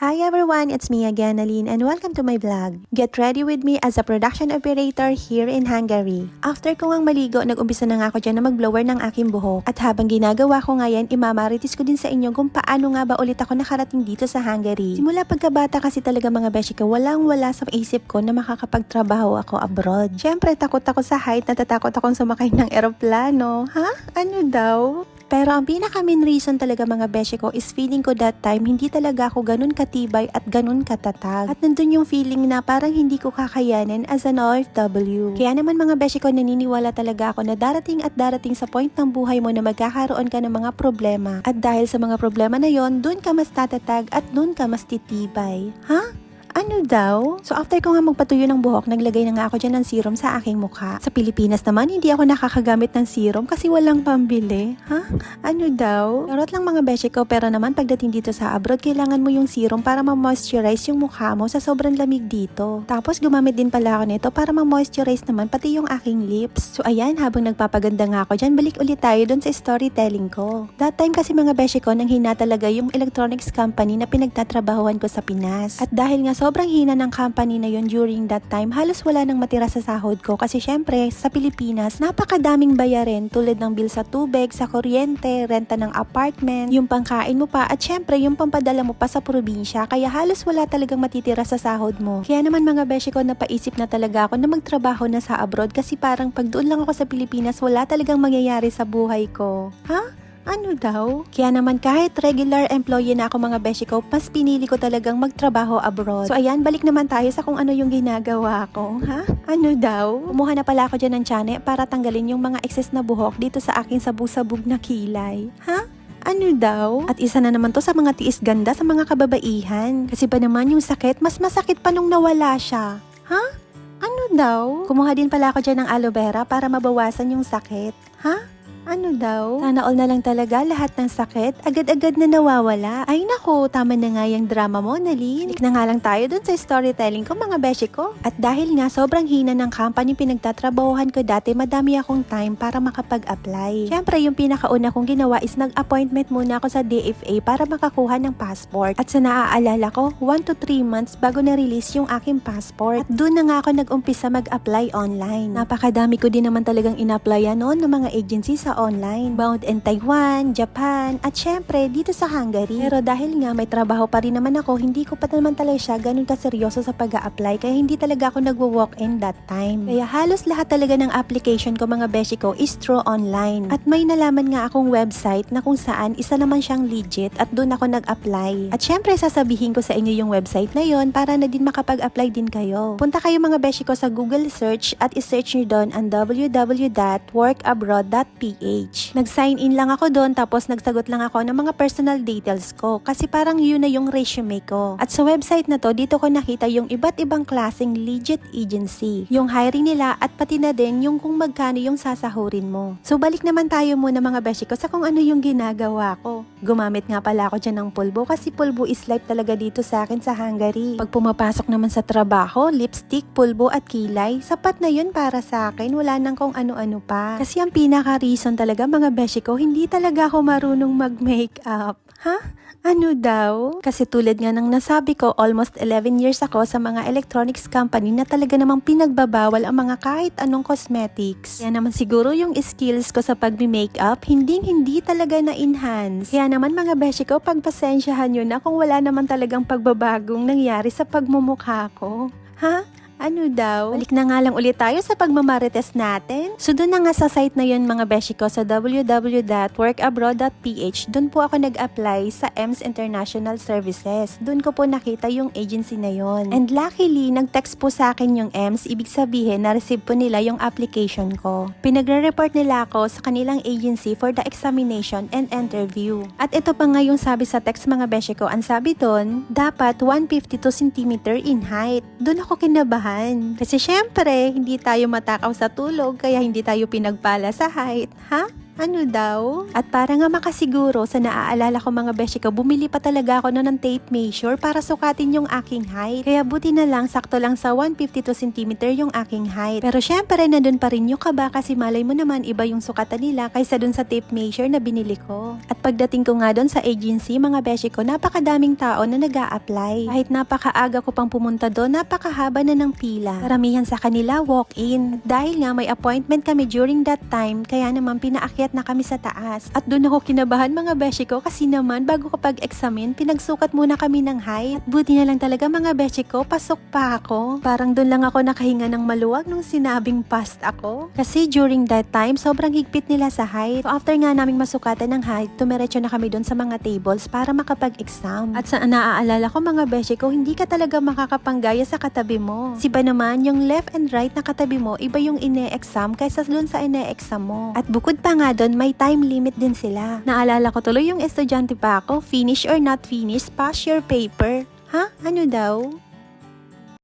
Hi everyone, it's me again, Aline, and welcome to my vlog. Get ready with me as a production operator here in Hungary. After ko ngang maligo, nag-umpisa na nga ako dyan na mag-blower ng aking buhok. At habang ginagawa ko nga yan, imamaritis ko din sa inyo kung paano nga ba ulit ako nakarating dito sa Hungary. Simula pagkabata kasi talaga mga beshi ko, walang-wala sa isip ko na makakapagtrabaho ako abroad. Siyempre, takot ako sa height, natatakot akong sumakay ng eroplano. Ha? Ano daw? Pero ang pinaka-main reason talaga mga beshi ko is feeling ko that time hindi talaga ako ganun katibay at ganun katatag. At nandun yung feeling na parang hindi ko kakayanin as an OFW. Kaya naman mga beshi ko, naniniwala talaga ako na darating at darating sa point ng buhay mo na magkakaroon ka ng mga problema. At dahil sa mga problema na yon, dun ka mas tatatag at dun ka mas titibay. Ha? Ano daw? So after ko nga magpatuyo ng buhok, naglagay na nga ako dyan ng serum sa aking mukha. Sa Pilipinas naman, hindi ako nakakagamit ng serum kasi walang pambili. Ha? Ano daw? Charot lang mga beshi ko, pero naman pagdating dito sa abroad, kailangan mo yung serum para ma-moisturize yung mukha mo sa sobrang lamig dito. Tapos gumamit din pala ako nito para ma-moisturize naman pati yung aking lips. So ayan, habang nagpapaganda nga ako dyan, balik ulit tayo dun sa storytelling ko. That time kasi mga beshi ko, nang hina talaga yung electronics company na pinagtatrabahuan ko sa Pinas. At dahil nga sobrang hina ng company na yon during that time, halos wala nang matira sa sahod ko kasi syempre sa Pilipinas napakadaming bayarin tulad ng bill sa tubig, sa kuryente, renta ng apartment, yung pangkain mo pa at syempre yung pampadala mo pa sa probinsya, kaya halos wala talagang matitira sa sahod mo. Kaya naman mga beshi ko, napaisip na talaga ako na magtrabaho na sa abroad kasi parang pag doon lang ako sa Pilipinas wala talagang mangyayari sa buhay ko. Ha? Ano daw? Kaya naman kahit regular employee na ako mga beshi ko, mas pinili ko talagang magtrabaho abroad. So ayan, balik naman tayo sa kung ano yung ginagawa ko. Ha? Ano daw? Kumuha na pala ako dyan ng tsane para tanggalin yung mga excess na buhok dito sa aking sabog-sabog na kilay. Ha? Ano daw? At isa na naman to sa mga tiis ganda sa mga kababaihan. Kasi ba naman yung sakit, mas masakit pa nung nawala siya. Ha? Ano daw? Kumuha din pala ako dyan ng aloe vera para mabawasan yung sakit. Ha? Ano daw? Sana all na lang talaga lahat ng sakit agad-agad na nawawala. Ay nako, tama na nga yung drama mo, Nalin. Balik na nga lang tayo dun sa storytelling ko mga beshi ko. At dahil nga sobrang hina ng company pinagtatrabahuhan ko dati, madami akong time para makapag-apply. Syempre yung pinakauna kong ginawa is nag-appointment muna ako sa DFA para makakuha ng passport. At sa naaalala ko, 1 to 3 months bago na-release yung aking passport. At dun na nga ako nag-umpisa mag-apply online. Napakadami ko din naman talagang in-applyan noon ng mga agency sa online. Bound in Taiwan, Japan, at syempre dito sa Hungary. Pero dahil nga may trabaho pa rin naman ako, hindi ko pa naman talaga siya ganun kaseryoso sa pag-a-apply, kaya hindi talaga ako nagwo-walk-in that time. Kaya halos lahat talaga ng application ko mga beshi ko is through online. At may nalaman nga akong website na kung saan isa naman siyang legit at doon ako nag-apply. At syempre sasabihin ko sa inyo yung website na yon para na din makapag-apply din kayo. Punta kayo mga beshi ko sa Google search at isearch nyo doon ang www.workabroad.ph. Nag-sign in lang ako doon tapos nagsagot lang ako ng mga personal details ko kasi parang yun na yung resume ko. At sa website na to, dito ko nakita yung iba't ibang klaseng legit agency, yung hiring nila at pati na din yung kung magkano yung sasahurin mo. So balik naman tayo muna mga beshi ko sa kung ano yung ginagawa ko. Gumamit nga pala ako dyan ng pulbo kasi pulbo is life talaga dito sa akin sa Hungary. Pag pumapasok naman sa trabaho, lipstick, pulbo at kilay, sapat na yun para sa akin, wala nang kung ano-ano pa. Kasi ang pinaka-reason talaga mga beshi ko, hindi talaga ako marunong mag-makeup. Ha? Ano daw? Kasi tulad nga ng nasabi ko, almost 11 years ako sa mga electronics company na talaga namang pinagbabawal ang mga kahit anong cosmetics. Kaya naman siguro yung skills ko sa pag-makeup, hindi talaga na-enhance. Kaya naman mga beshi ko, pagpasensyahan nyo na kung wala naman talagang pagbabagong nangyari sa pagmumukha ko. Ha? Ano daw? Balik na nga lang ulit tayo sa pagmamarites natin. So doon na nga sa site na yun mga beshi ko sa www.workabroad.ph, doon po ako nag-apply sa EMS International Services. Doon ko po nakita yung agency na yun. And luckily, nag-text po sa akin yung EMS, ibig sabihin na-receive po nila yung application ko. Pinagre-report nila ako sa kanilang agency for the examination and interview. At ito pa nga yung sabi sa text mga beshi ko, ang sabi doon, dapat 152 cm in height. Doon ako kinabahan. Kasi syempre, hindi tayo matakaw sa tulog, kaya hindi tayo pinagpala sa height. Ha? Ano daw? At para nga makasiguro sa naaalala ko mga beshi ko, bumili pa talaga ako ng tape measure para sukatin yung aking height. Kaya buti na lang, sakto lang sa 152 cm yung aking height. Pero syempre, nandun pa rin yung kaba kasi malay mo naman iba yung sukatan nila kaysa dun sa tape measure na binili ko. At pagdating ko nga dun sa agency, mga beshi ko, napakadaming tao na nag-a-apply. Kahit napakaaga ko pang pumunta doon, napakahaba na ng pila. Karamihan sa kanila walk-in. Dahil nga may appointment kami during that time, kaya naman pinaakyat na kami sa taas. At doon ako kinabahan mga beshi ko kasi naman bago ko pag-examine, pinagsukat muna kami ng height. At buti na lang talaga mga beshi ko, pasok pa ako. Parang doon lang ako nakahinga ng maluwag nung sinabing past ako. Kasi during that time, sobrang higpit nila sa height. So after nga naming masukatan ng height, tumiretso na kami doon sa mga tables para makapag-exam. At sa naaalala ko mga beshi ko, hindi ka talaga makakapanggaya sa katabi mo. Siba naman, yung left and right na katabi mo, iba yung ine-exam kaysa doon sa ine-exam mo. At bukod pa nga doon, may time limit din sila. Naalala ko tuloy yung estudyante pa ako, finish or not finish, pass your paper. Ha? Ano daw?